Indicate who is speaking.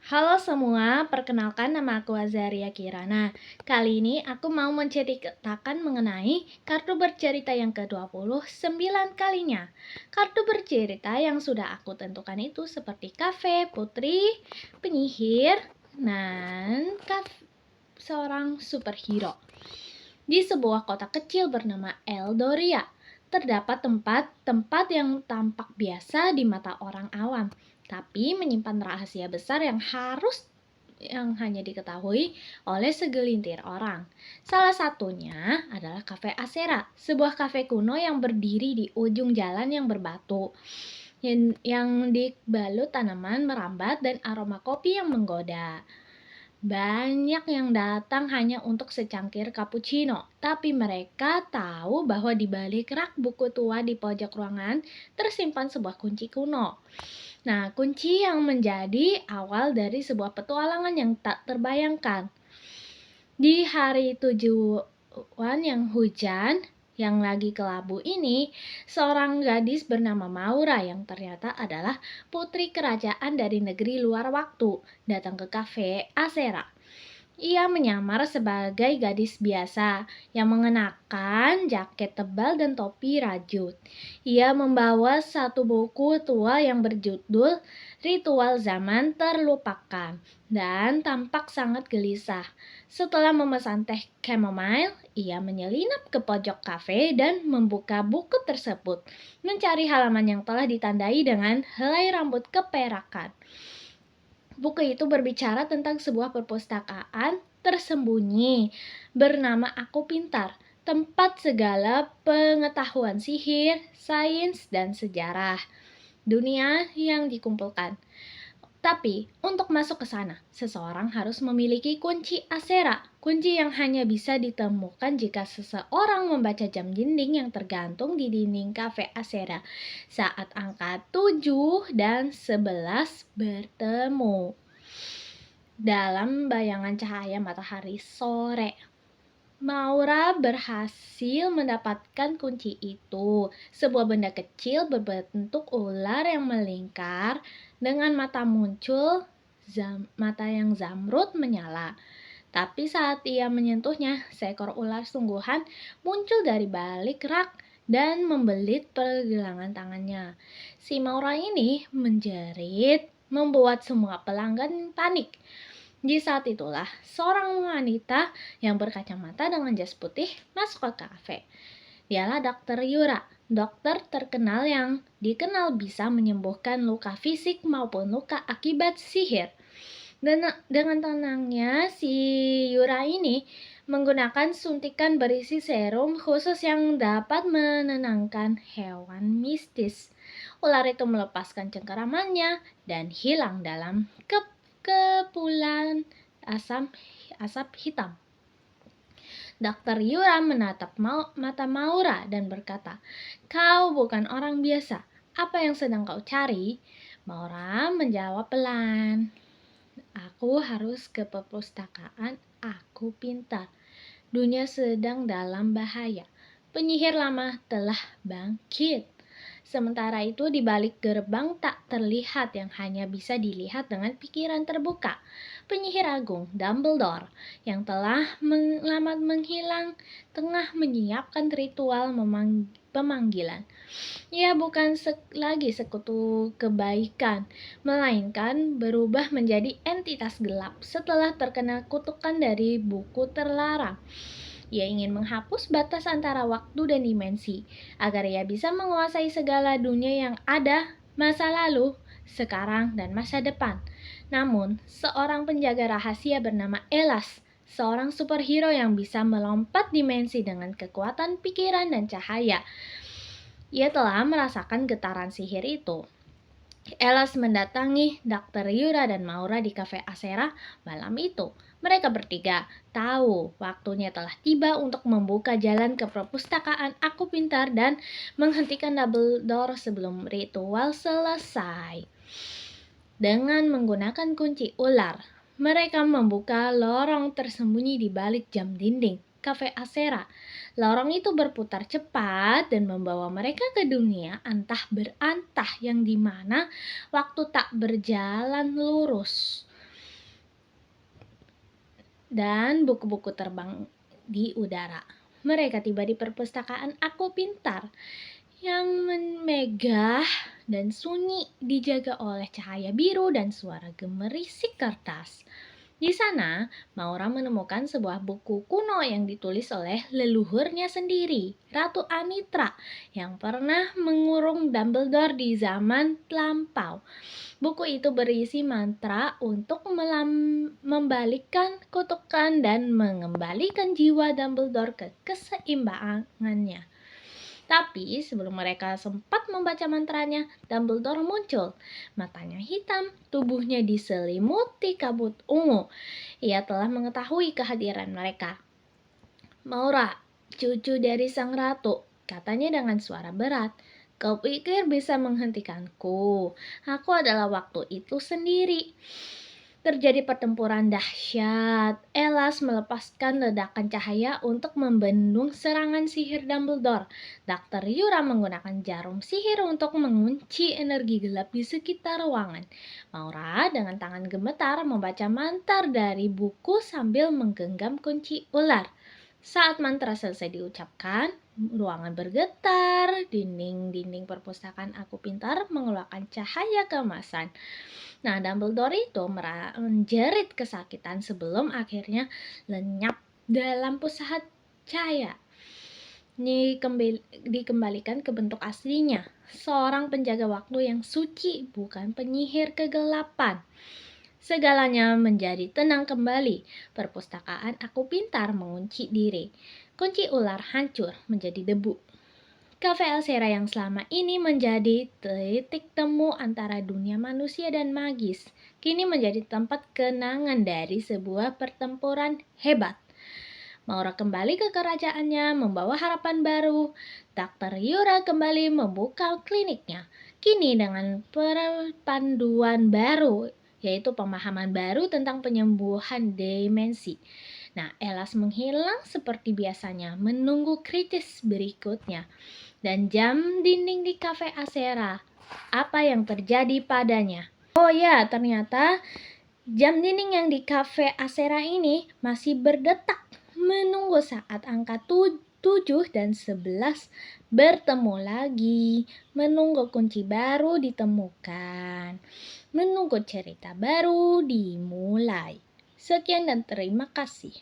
Speaker 1: Halo semua, perkenalkan nama aku Azaria Kirana. Kali ini aku mau menceritakan mengenai kartu bercerita yang ke-29 kalinya. Kartu bercerita yang sudah aku tentukan itu seperti kafe, putri, penyihir, dan seorang superhero. Di sebuah kota kecil bernama Eldoria, terdapat tempat-tempat yang tampak biasa di mata orang awam, tapi menyimpan rahasia besar yang hanya diketahui oleh segelintir orang. Salah satunya adalah Cafe Asera, sebuah kafe kuno yang berdiri di ujung jalan yang berbatu, yang dibalut tanaman merambat dan aroma kopi yang menggoda. Banyak yang datang hanya untuk secangkir cappuccino, tapi mereka tahu bahwa di balik rak buku tua di pojok ruangan tersimpan sebuah kunci kuno. Nah, kunci yang menjadi awal dari sebuah petualangan yang tak terbayangkan. Di hari tujuan yang hujan, yang lagi kelabu ini, seorang gadis bernama Maura yang ternyata adalah putri kerajaan dari negeri luar waktu, datang ke kafe Asera. Ia menyamar sebagai gadis biasa yang mengenakan jaket tebal dan topi rajut. Ia membawa satu buku tua yang berjudul Ritual Zaman Terlupakan dan tampak sangat gelisah. Setelah memesan teh chamomile, ia menyelinap ke pojok kafe dan membuka buku tersebut, mencari halaman yang telah ditandai dengan helai rambut keperakan. Buku itu berbicara tentang sebuah perpustakaan tersembunyi bernama Aku Pintar, tempat segala pengetahuan sihir, sains, dan sejarah dunia yang dikumpulkan. Tapi, untuk masuk ke sana, seseorang harus memiliki kunci Asera, kunci yang hanya bisa ditemukan jika seseorang membaca jam dinding yang tergantung di dinding kafe Asera saat angka 7 dan 11 bertemu dalam bayangan cahaya matahari sore. Maura berhasil mendapatkan kunci itu, sebuah benda kecil berbentuk ular yang melingkar dengan mata yang zamrud menyala. Tapi saat ia menyentuhnya, seekor ular sungguhan muncul dari balik rak dan membelit pergelangan tangannya. Si Maura ini menjerit, membuat semua pelanggan panik. Di saat itulah, seorang wanita yang berkacamata dengan jas putih masuk ke kafe. Dialah Dr. Yura, dokter terkenal yang dikenal bisa menyembuhkan luka fisik maupun luka akibat sihir. Dan dengan tenangnya, si Yura ini menggunakan suntikan berisi serum khusus yang dapat menenangkan hewan mistis. Ular itu melepaskan cengkeramannya dan hilang dalam kepulan asap hitam. Dr. Yura menatap mata Maura dan berkata, "Kau bukan orang biasa. Apa yang sedang kau cari?" Maura menjawab pelan, "Aku harus ke perpustakaan Aku Pintar. Dunia sedang dalam bahaya. Penyihir lama telah bangkit." Sementara itu di balik gerbang tak terlihat yang hanya bisa dilihat dengan pikiran terbuka, penyihir agung Dumbledore yang telah lama menghilang tengah menyiapkan ritual pemanggilan. Ia bukan lagi sekutu kebaikan, melainkan berubah menjadi entitas gelap setelah terkena kutukan dari buku terlarang. Ia ingin menghapus batas antara waktu dan dimensi, agar ia bisa menguasai segala dunia yang ada, masa lalu, sekarang, dan masa depan. Namun, seorang penjaga rahasia bernama Elas, seorang superhero yang bisa melompat dimensi dengan kekuatan pikiran dan cahaya. Ia telah merasakan getaran sihir itu. Elas mendatangi Dr. Yura dan Maura di kafe Asera malam itu. Mereka bertiga tahu waktunya telah tiba untuk membuka jalan ke perpustakaan Aku Pintar dan menghentikan Dumbledore sebelum ritual selesai. Dengan menggunakan kunci ular, mereka membuka lorong tersembunyi di balik jam dinding kafe Asera. Lorong itu berputar cepat dan membawa mereka ke dunia antah berantah yang dimana waktu tak berjalan lurus. dan buku-buku terbang di udara. Mereka tiba di perpustakaan Aku Pintar yang megah dan sunyi, dijaga oleh cahaya biru dan suara gemerisik kertas. Di sana, Maura menemukan sebuah buku kuno yang ditulis oleh leluhurnya sendiri, Ratu Anitra, yang pernah mengurung Dumbledore di zaman lampau. Buku itu berisi mantra untuk membalikkan kutukan dan mengembalikan jiwa Dumbledore ke keseimbangannya. Tapi sebelum mereka sempat membaca mantranya, Dumbledore muncul. Matanya hitam, tubuhnya diselimuti kabut ungu. Ia telah mengetahui kehadiran mereka. "Maura, cucu dari sang ratu," katanya dengan suara berat. "Kau pikir bisa menghentikanku? Aku adalah waktu itu sendiri." Terjadi pertempuran dahsyat. Elas melepaskan ledakan cahaya untuk membendung serangan sihir Dumbledore. Dr. Yura menggunakan jarum sihir untuk mengunci energi gelap di sekitar ruangan. Maura dengan tangan gemetar membaca mantra dari buku sambil menggenggam kunci ular. Saat mantra selesai diucapkan, ruangan bergetar, dinding-dinding perpustakaan Aku Pintar mengeluarkan cahaya keemasan. Nah, Dumbledore itu menjerit kesakitan sebelum akhirnya lenyap dalam pusat cahaya. Dikembalikan ke bentuk aslinya, seorang penjaga waktu yang suci, bukan penyihir kegelapan. Segalanya menjadi tenang kembali. Perpustakaan Aku Pintar mengunci diri. Kunci ular hancur menjadi debu. Cafe Elsera yang selama ini menjadi titik temu antara dunia manusia dan magis, kini menjadi tempat kenangan dari sebuah pertempuran hebat. Maura kembali ke kerajaannya membawa harapan baru. Dr. Yura kembali membuka kliniknya, kini dengan panduan baru, yaitu pemahaman baru tentang penyembuhan demensi. Nah, Elas menghilang seperti biasanya, menunggu kritis berikutnya. Dan jam dinding di Cafe Asera, apa yang terjadi padanya? Oh ya, ternyata jam dinding yang di Cafe Asera ini masih berdetak, menunggu saat angka 7 dan 11 bertemu lagi, menunggu kunci baru ditemukan, menunggu cerita baru dimulai. Sekian dan terima kasih.